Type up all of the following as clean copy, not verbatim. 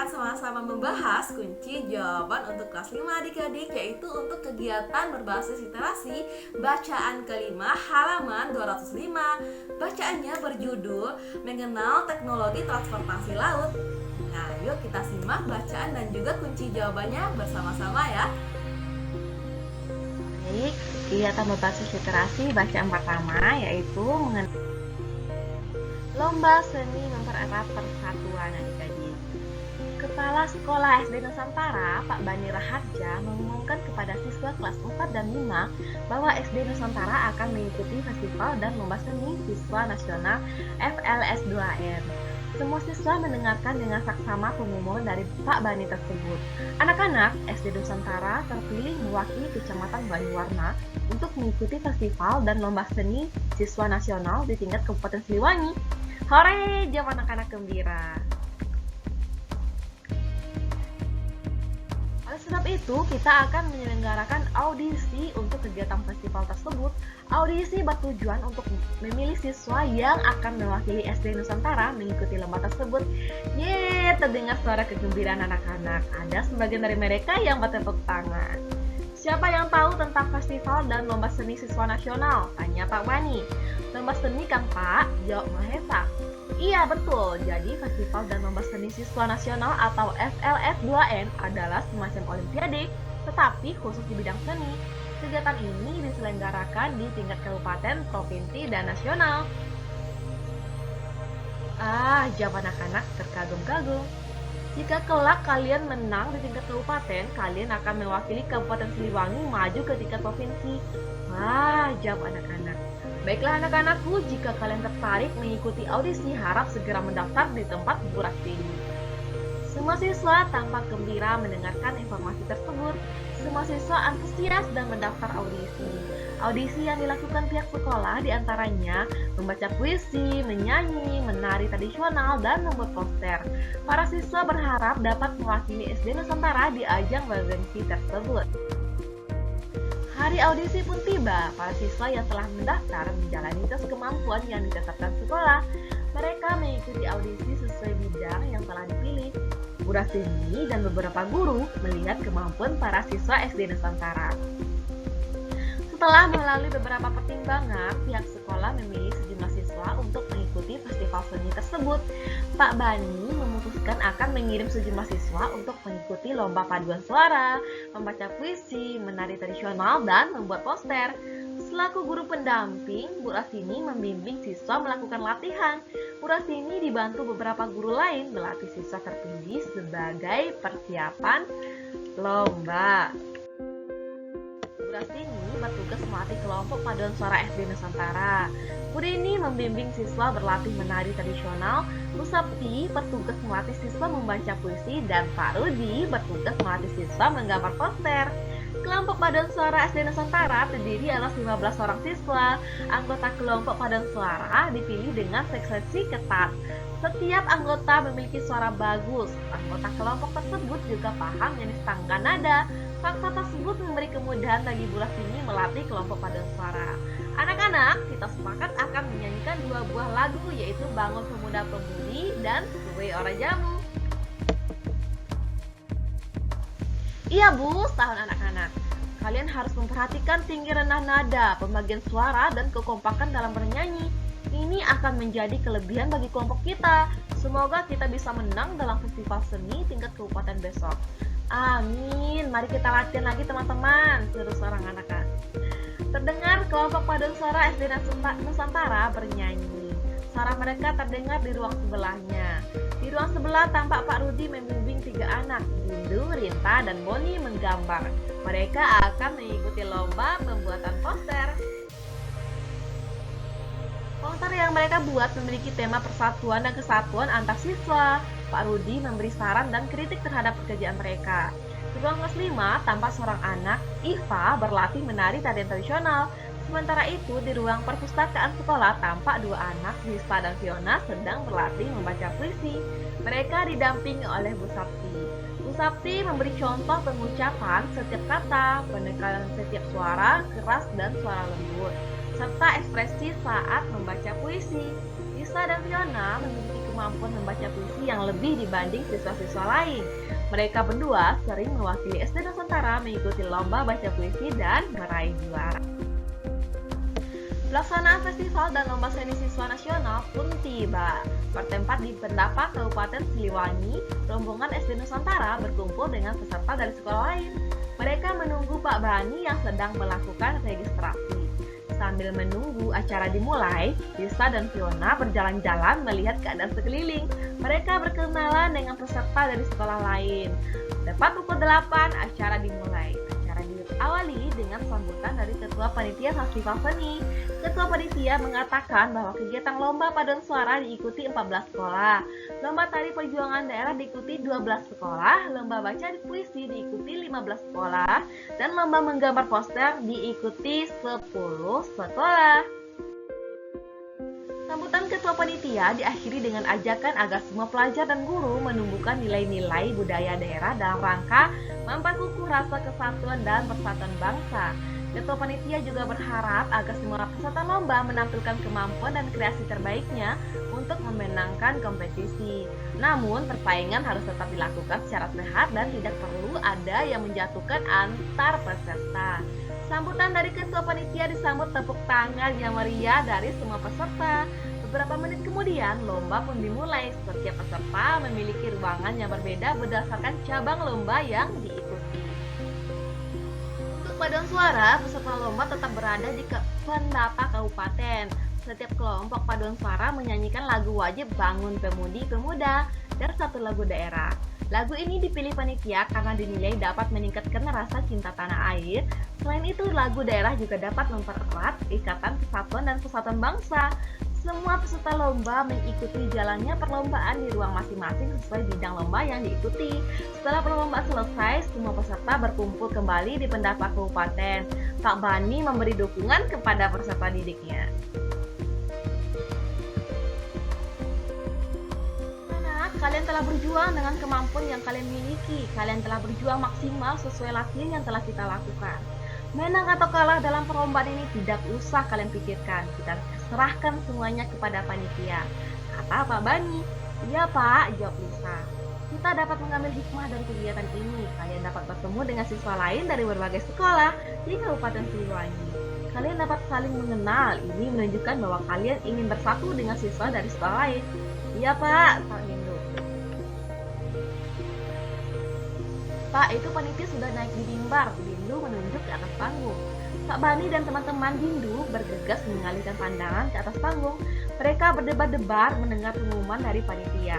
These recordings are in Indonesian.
akan sama-sama membahas kunci jawaban untuk kelas 5 adik-adik, yaitu untuk kegiatan berbasis literasi bacaan kelima halaman 205. Bacaannya berjudul Mengenal Teknologi Transportasi Laut. Nah, yuk kita simak bacaan dan juga kunci jawabannya bersama-sama ya. Baik, kegiatan berbasis literasi bacaan pertama yaitu mengenai lomba seni mempererat persatuan adik-adik. Kepala Sekolah SD Nusantara, Pak Bani Raharja, mengumumkan kepada siswa kelas 4 dan 5 bahwa SD Nusantara akan mengikuti festival dan lomba seni siswa nasional FLS2N. Semua siswa mendengarkan dengan saksama pengumuman dari Pak Bani tersebut. Anak-anak SD Nusantara terpilih mewakili Kecamatan Banyuwarna untuk mengikuti festival dan lomba seni siswa nasional di tingkat Kabupaten Siliwangi. Hore, jam anak-anak gembira. Oleh sebab itu, kita akan menyelenggarakan audisi untuk kegiatan festival tersebut. Audisi bertujuan untuk memilih siswa yang akan mewakili SD Nusantara mengikuti lomba tersebut. Yeay, terdengar suara kegembiraan anak-anak. Ada sebagian dari mereka yang bertepuk tangan. Siapa yang tahu tentang festival dan lomba seni siswa nasional? Tanya Pak Bani. Lomba seni kan Pak? Jawab Mahesa. Iya betul, jadi festival dan lomba seni siswa nasional atau FLS2N adalah semacam olimpiade, tetapi khusus di bidang seni. Kegiatan ini diselenggarakan di tingkat kabupaten, provinsi, dan nasional. Jawab anak-anak terkagum-kagum. Jika kelak kalian menang di tingkat kabupaten, kalian akan mewakili Kabupaten Siliwangi maju ke tingkat provinsi. Jawab anak-anak. Baiklah anak-anakku, jika kalian tertarik mengikuti audisi, harap segera mendaftar di tempat Bu Rastini. Semua siswa tampak gembira mendengarkan informasi tersebut. Semua siswa antusias dan mendaftar audisi. Audisi yang dilakukan pihak sekolah diantaranya membaca puisi, menyanyi, menari tradisional, dan membuat poster. Para siswa berharap dapat mewakili SD Nusantara di ajang bergengsi tersebut. Hari audisi pun tiba. Para siswa yang telah mendaftar menjalani tes kemampuan yang ditetapkan sekolah. Mereka mengikuti audisi sesuai bidang yang telah dipilih. Bu Rastini dan beberapa guru melihat kemampuan para siswa SD Nusantara. Setelah melalui beberapa pertimbangan, pihak sekolah memilih sejumlah siswa untuk mengikuti festival seni tersebut. Pak Bani memutuskan akan mengirim sejumlah siswa untuk mengikuti lomba paduan suara, membaca puisi, menari tradisional, dan membuat poster. Selaku guru pendamping, Bu Rastini membimbing siswa melakukan latihan. Bu Rastini dibantu beberapa guru lain melatih siswa terpilih sebagai persiapan lomba. Bu Rastini bertugas melatih kelompok paduan suara SD Nusantara. Bu Rini membimbing siswa berlatih menari tradisional. Bu Sapti bertugas melatih siswa membaca puisi, dan Pak Rudi bertugas melatih siswa menggambar poster. Kelompok paduan suara SD Nusantara terdiri atas 15 orang siswa. Anggota kelompok paduan suara dipilih dengan seleksi ketat. Setiap anggota memiliki suara bagus. Anggota kelompok tersebut juga paham jenis tangga nada. Fakta tersebut memberi kemudahan bagi Bu Rastini melatih kelompok paduan suara. Anak-anak, kita sepakat akan menyanyikan 2 buah lagu, yaitu Bangun Pemuda Pemudi dan Kue Ora Jamu. Iya Bu, tahun anak-anak. Kalian harus memperhatikan tinggi rendah nada, pembagian suara, dan kekompakan dalam bernyanyi. Ini akan menjadi kelebihan bagi kelompok kita. Semoga kita bisa menang dalam festival seni tingkat kabupaten besok. Amin. Mari kita latihan lagi teman-teman, seru seorang anak-anak. Terdengar kelompok paduan suara SD Nusantara bernyanyi. Suara mereka terdengar di ruang sebelahnya. Di ruang sebelah tampak Pak Rudi membimbing 3 anak, Dindu, Rinta, dan Boni menggambar. Mereka akan mengikuti lomba pembuatan poster. Poster yang mereka buat memiliki tema persatuan dan kesatuan antar siswa. Pak Rudi memberi saran dan kritik terhadap pekerjaan mereka. Di ruang kelas 5 tampak seorang anak, Iva, berlatih menari tarian tradisional. Sementara itu, di ruang perpustakaan sekolah tampak 2 anak, Rizka dan Fiona, sedang berlatih membaca puisi. Mereka didampingi oleh Bu Sapti. Bu Sapti memberi contoh pengucapan setiap kata, penekanan setiap suara, keras dan suara lembut, serta ekspresi saat membaca puisi. Rizka dan Fiona memiliki kemampuan membaca puisi yang lebih dibanding siswa-siswa lain. Mereka berdua sering mewakili SD Nusantara mengikuti lomba baca puisi dan meraih juara. Pelaksanaan festival dan lomba seni siswa nasional pun tiba. Bertempat di Pendapa, Kabupaten Siliwangi, rombongan SD Nusantara berkumpul dengan peserta dari sekolah lain. Mereka menunggu Pak Bani yang sedang melakukan registrasi. Sambil menunggu acara dimulai, Lisa dan Fiona berjalan-jalan melihat keadaan sekeliling. Mereka berkenalan dengan peserta dari sekolah lain. Tepat pukul 8, acara dimulai. Acara diawali dengan sambutan dari Ketua Panitia Festival Seni. Ketua Panitia mengatakan bahwa kegiatan lomba paduan suara diikuti 14 sekolah, lomba tari perjuangan daerah diikuti 12 sekolah, lomba baca puisi diikuti 15 sekolah, dan lomba menggambar poster diikuti 10 sekolah. Sambutan Ketua Panitia diakhiri dengan ajakan agar semua pelajar dan guru menumbuhkan nilai-nilai budaya daerah dalam rangka memperkukuh rasa kesatuan dan persatuan bangsa. Ketua Panitia juga berharap agar semua peserta lomba menampilkan kemampuan dan kreasi terbaiknya untuk memenangkan kompetisi. Namun, persaingan harus tetap dilakukan secara sehat dan tidak perlu ada yang menjatuhkan antar peserta. Sambutan dari Ketua Panitia disambut tepuk tangan yang meriah dari semua peserta. Beberapa menit kemudian, lomba pun dimulai. Setiap peserta memiliki ruangan yang berbeda berdasarkan cabang lomba yang diikuti. Untuk paduan suara, peserta lomba tetap berada di Pendapa Kabupaten. Setiap kelompok paduan suara menyanyikan lagu wajib Bangun Pemudi Pemuda dan satu lagu daerah. Lagu ini dipilih panitia karena dinilai dapat meningkatkan rasa cinta tanah air. Selain itu, lagu daerah juga dapat mempererat ikatan kesatuan dan persatuan bangsa. Semua peserta lomba mengikuti jalannya perlombaan di ruang masing-masing sesuai bidang lomba yang diikuti. Setelah perlombaan selesai, semua peserta berkumpul kembali di Pendapa Kabupaten. Pak Bani memberi dukungan kepada peserta didiknya. Kalian telah berjuang dengan kemampuan yang kalian miliki. Kalian telah berjuang maksimal sesuai latihan yang telah kita lakukan. Menang atau kalah dalam perlombaan ini tidak usah kalian pikirkan. Kita serahkan semuanya kepada panitia, kata Pak Bani. Iya Pak, jawab Lisa. Kita dapat mengambil hikmah dari kegiatan ini. Kalian dapat bertemu dengan siswa lain dari berbagai sekolah di Kabupaten Siliwangi. Kalian dapat saling mengenal. Ini menunjukkan bahwa kalian ingin bersatu dengan siswa dari sekolah lain. Iya Pak, Pak Dindu. Pak, itu panitia sudah naik di mimbar. Dindu menunjuk ke atas panggung. Pak Bani dan teman-teman Dindu bergegas mengalihkan pandangan ke atas panggung. Mereka berdebar-debar mendengar pengumuman dari panitia.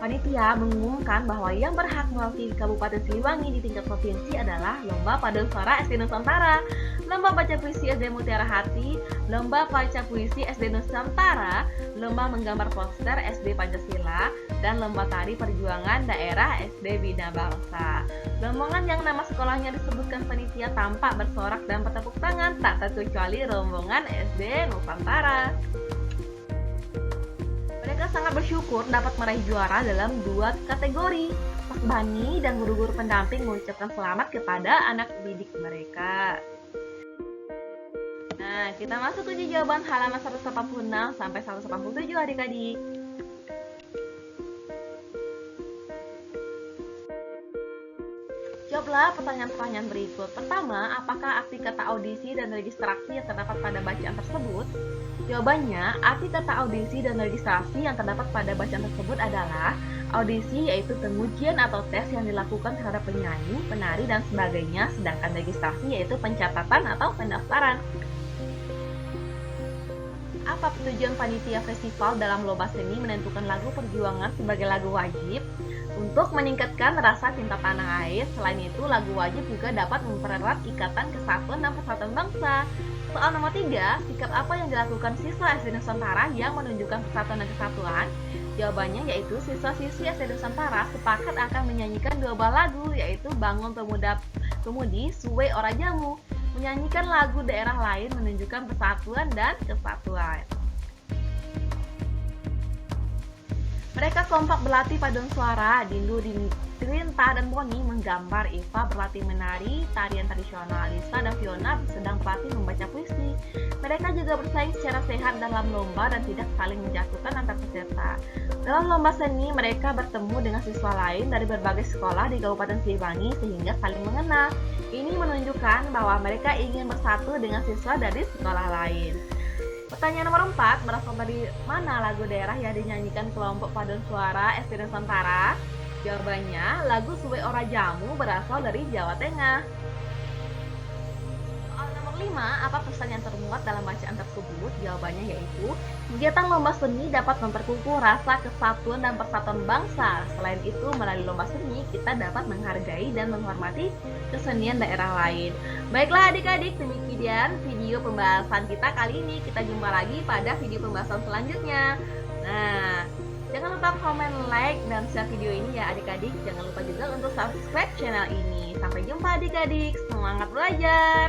Panitia mengumumkan bahwa yang berhak mewakili Kabupaten Siliwangi di tingkat provinsi adalah Lomba Paduan Suara SD Nusantara, Lomba Baca Puisi SD Mutiara Hati, Lomba Baca Puisi SD Nusantara, Lomba Menggambar Poster SD Pancasila, dan Lomba Tari Perjuangan Daerah SD Bina Bangsa. Rombongan yang nama sekolahnya disebutkan panitia tampak bersorak dan bertepuk tangan, tak terkecuali rombongan SD Nusantara. Mereka sangat bersyukur dapat meraih juara dalam 2 kategori. Pak Bani dan guru-guru pendamping mengucapkan selamat kepada anak didik mereka. Nah, kita masuk ke jawaban halaman 186 sampai 187 adik-adik. Jawablah pertanyaan-pertanyaan berikut. Pertama, apakah arti kata audisi dan registrasi yang terdapat pada bacaan tersebut? Jawabannya, arti kata audisi dan registrasi yang terdapat pada bacaan tersebut adalah audisi yaitu pengujian atau tes yang dilakukan terhadap penyanyi, penari, dan sebagainya, sedangkan registrasi yaitu pencatatan atau pendaftaran. Apa tujuan panitia festival dalam lomba seni menentukan lagu perjuangan sebagai lagu wajib? Untuk meningkatkan rasa cinta tanah air. Selain itu, lagu wajib juga dapat mempererat ikatan kesatuan dan persatuan bangsa. Soal nomor 3, sikap apa yang dilakukan siswa SD Nusantara yang menunjukkan persatuan dan kesatuan? Jawabannya yaitu siswa-siswi SD Nusantara sepakat akan menyanyikan 2 buah lagu, yaitu Bangun Pemuda Pemudi, Suwe Ora Jamu. Menyanyikan lagu daerah lain menunjukkan persatuan dan kesatuan. Mereka kompak berlatih paduan suara. Dindu Silinta dan Boni menggambar Eva berlatih menari, tarian tradisional Alisa dan Fiona sedang berlatih membaca puisi. Mereka juga bersaing secara sehat dalam lomba dan tidak saling menjatuhkan antar peserta. Dalam lomba seni, mereka bertemu dengan siswa lain dari berbagai sekolah di Kabupaten Siliwangi sehingga saling mengenal. Ini menunjukkan bahwa mereka ingin bersatu dengan siswa dari sekolah lain. Pertanyaan nomor 4, berasal dari mana lagu daerah yang dinyanyikan kelompok paduan suara SD Nusantara? Jawabannya, lagu Suwe Ora Jamu berasal dari Jawa Tengah. Soal nomor 5, apa pesan yang termuat dalam bacaan tersebut? Jawabannya yaitu, kegiatan lomba seni dapat memperkukuh rasa kesatuan dan persatuan bangsa. Selain itu, melalui lomba seni, kita dapat menghargai dan menghormati kesenian daerah lain. Baiklah adik-adik, demikian video pembahasan kita kali ini. Kita jumpa lagi pada video pembahasan selanjutnya. Nah, jangan lupa komen, like, dan share video ini ya adik-adik. Jangan lupa juga untuk subscribe channel ini. Sampai jumpa adik-adik. Semangat belajar!